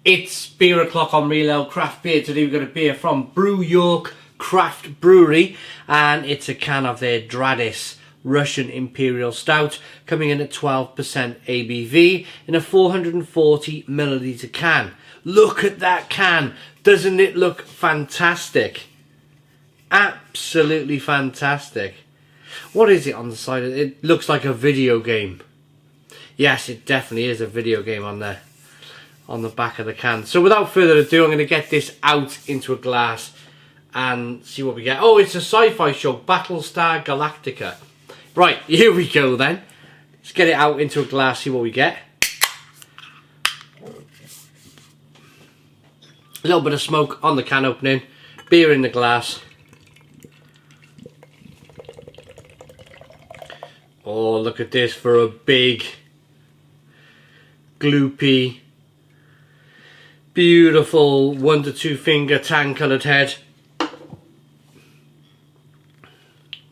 It's Beer O'Clock on Real Ale Craft Beer. Today we've got a beer from Brew York Craft Brewery, and it's a can of their Dradis Russian Imperial Stout, coming in at 12% ABV in a 440 milliliter can. Look at that can. Doesn't it look fantastic? Absolutely fantastic. What is it on the side? It looks like a video game. Yes, it definitely is a video game on there, on the back of the can. So without further ado, I'm going to get this out into a glass and see what we get. Oh, it's a sci-fi show, Battlestar Galactica. Right, here we go then. Let's get it out into a glass, see what we get. A little bit of smoke on the can opening, beer in the glass. Oh, look at this for a big, gloopy, beautiful 1 to 2 finger tan coloured head.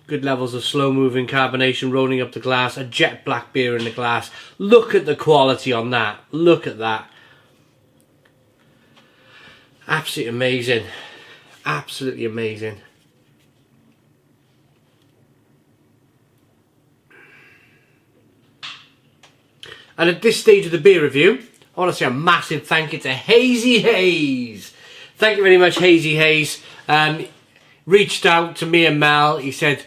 Good levels of slow moving carbonation rolling up the glass. A jet black beer in the glass. Look at the quality on that. Look at that. Absolutely amazing. Absolutely amazing. And at this stage of the beer review, I want to say a massive thank you to Hazy Haze. Thank you very much, Hazy Haze. Reached out to me and Mel. He said,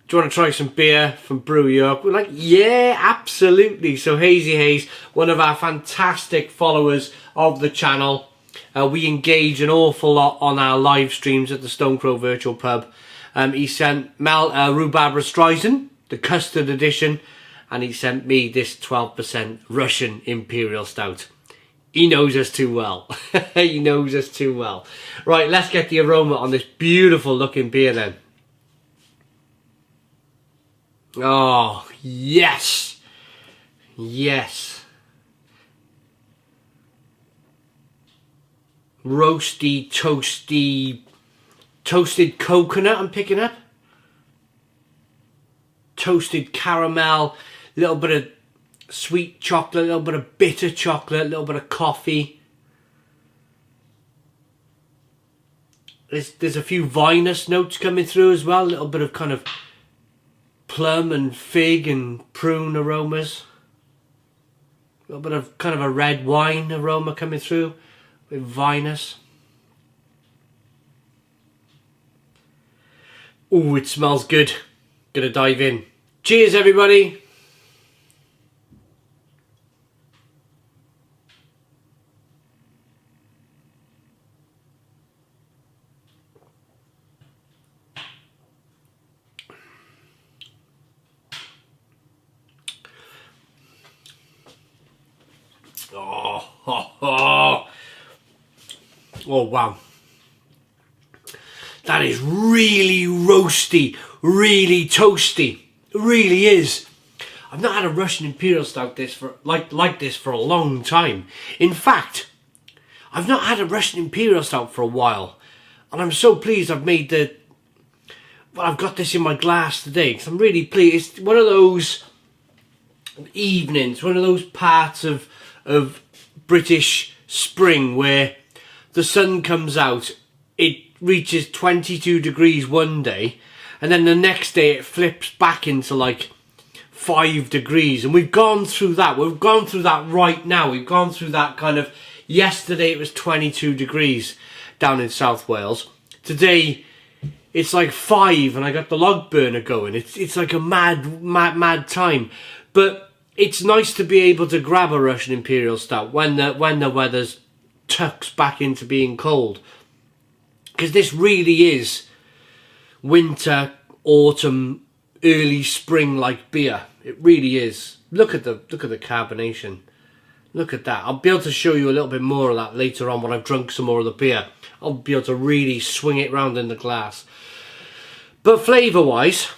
do you want to try some beer from Brew York? We're like, yeah, absolutely. So Hazy Haze, one of our fantastic followers of the channel. We engage an awful lot on our live streams at the Stone Crow Virtual Pub. He sent Mel Rhubarb Streisand, the custard edition, and he sent me this 12% Russian Imperial Stout. He knows us too well. He knows us too well. Right, let's get the aroma on this beautiful looking beer then. Oh, yes. Yes. Roasty, toasty, toasted coconut I'm picking up. Toasted caramel, a little bit of sweet chocolate, a little bit of bitter chocolate, a little bit of coffee. There's a few vinous notes coming through as well, a little bit of kind of plum and fig and prune aromas. A little bit of kind of a red wine aroma coming through with vinous. Ooh, it smells good. Gonna dive in. Cheers, everybody. Oh, wow. That is really roasty, really toasty. It really is. I've not had a Russian Imperial Stout like this for a long time. In fact, I've not had a Russian Imperial Stout for a while. And I'm so pleased I've made I've got this in my glass today, because I'm really pleased. It's one of those evenings, one of those parts of British spring where the sun comes out, it reaches 22 degrees one day, and then the next day it flips back into like 5 degrees. And we've gone through that. We've gone through that right now. We've gone through that kind of, yesterday it was 22 degrees down in South Wales. Today it's like 5 and I got the log burner going. It's like a mad time. But it's nice to be able to grab a Russian Imperial Stout when the weather's tucks back into being cold. Because this really is winter, autumn, early spring like beer. It really is. Look at the carbonation. Look at that. I'll be able to show you a little bit more of that later on when I've drunk some more of the beer. I'll be able to really swing it round in the glass. But flavour wise,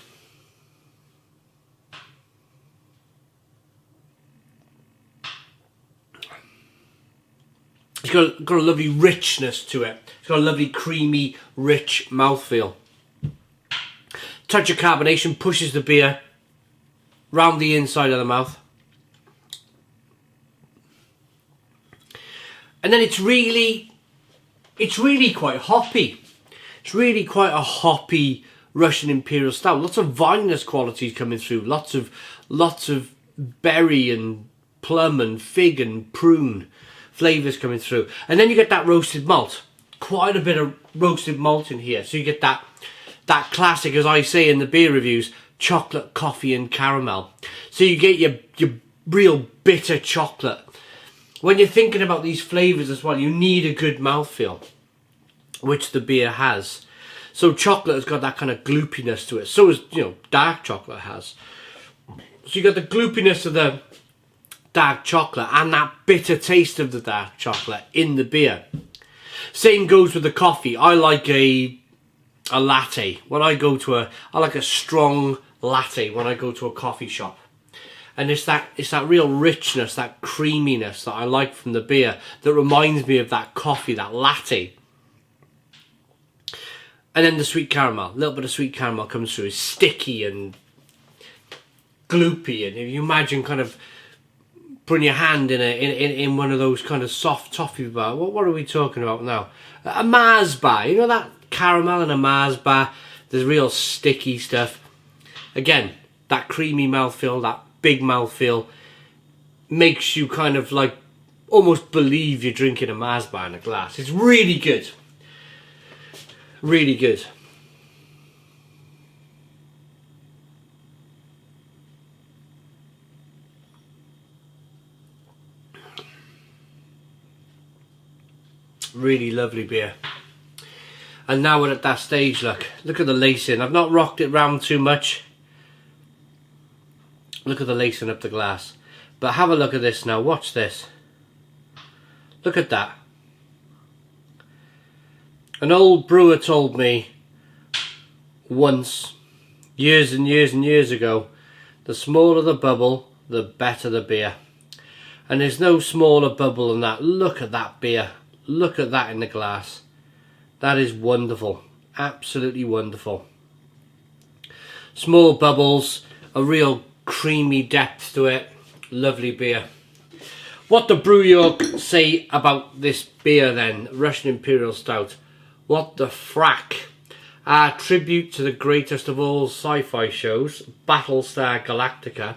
it's got a lovely richness to it. It's got a lovely creamy, rich mouthfeel. Touch of carbonation pushes the beer round the inside of the mouth. And then it's really quite hoppy. It's really quite a hoppy Russian Imperial Stout. Lots of vinous qualities coming through. Lots of berry and plum and fig and prune flavours coming through. And then you get that roasted malt. Quite a bit of roasted malt in here. So you get that classic, as I say in the beer reviews, chocolate, coffee and caramel. So you get your real bitter chocolate. When you're thinking about these flavours as well, you need a good mouthfeel, which the beer has. So chocolate has got that kind of gloopiness to it. So as dark chocolate has. So you got the gloopiness of the dark chocolate and that bitter taste of the dark chocolate in the beer. Same goes with the coffee. I like a latte. When I go to I like a strong latte when I go to a coffee shop. And it's that real richness, that creaminess that I like from the beer that reminds me of that coffee, that latte. And then the sweet caramel, a little bit of sweet caramel comes through. It's sticky and gloopy, and if you imagine kind of putting your hand in one of those kind of soft toffee bar. What are we talking about now? A Mars bar, you know, that caramel in a Mars bar. There's real sticky stuff. Again, that creamy mouthfeel, that big mouthfeel makes you kind of like almost believe you're drinking a Mars bar in a glass. It's really good. Really good. Really lovely beer. And now we're at that stage, look at the lacing. I've not rocked it round too much. Look at the lacing up the glass. But have a look at this now, watch this. Look at that. An old brewer told me once, years and years and years ago, the smaller the bubble, the better the beer. And there's no smaller bubble than that. Look at that beer. Look at that in the glass. That is wonderful. Absolutely wonderful. Small bubbles, a real creamy depth to it. Lovely beer. What the Brew York say about this beer then? Russian Imperial Stout. What the frack? A tribute to the greatest of all sci-fi shows, Battlestar Galactica.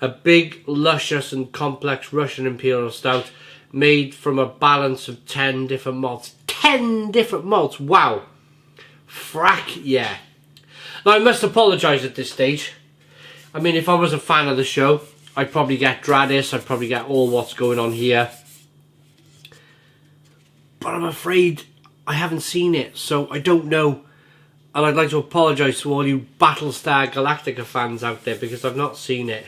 A big, luscious and complex Russian Imperial Stout made from a balance of 10 different malts. 10 different malts, wow. Frack, yeah. Now I must apologise at this stage. I mean, if I was a fan of the show, I'd probably get Dradis, I'd probably get all what's going on here. But I'm afraid I haven't seen it, so I don't know. And I'd like to apologise to all you Battlestar Galactica fans out there because I've not seen it.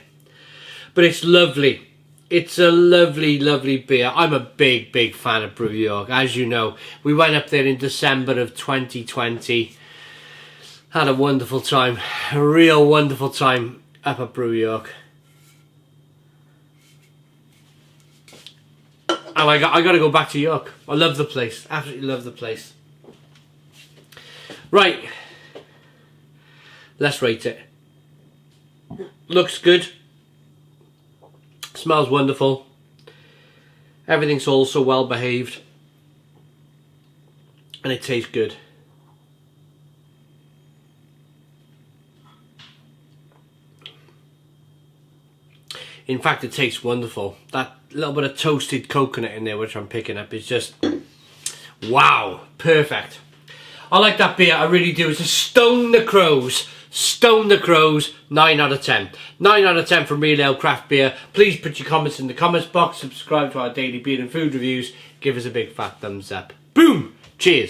But it's lovely. It's a lovely, lovely beer. I'm a big, big fan of Brew York, as you know. We went up there in December of 2020. Had a wonderful time. A real wonderful time up at Brew York. And I got to go back to York. I love the place. Absolutely love the place. Right. Let's rate it. Looks good. Smells wonderful. Everything's also well behaved. And it tastes good. In fact, it tastes wonderful. That little bit of toasted coconut in there, which I'm picking up, is just wow, perfect. I like that beer, I really do. It's a Stone the Crows. Stone the Crows, 9 out of 10. 9 out of 10 from Real Ale Craft Beer. Please put your comments in the comments box. Subscribe to our daily beer and food reviews. Give us a big fat thumbs up. Boom! Cheers.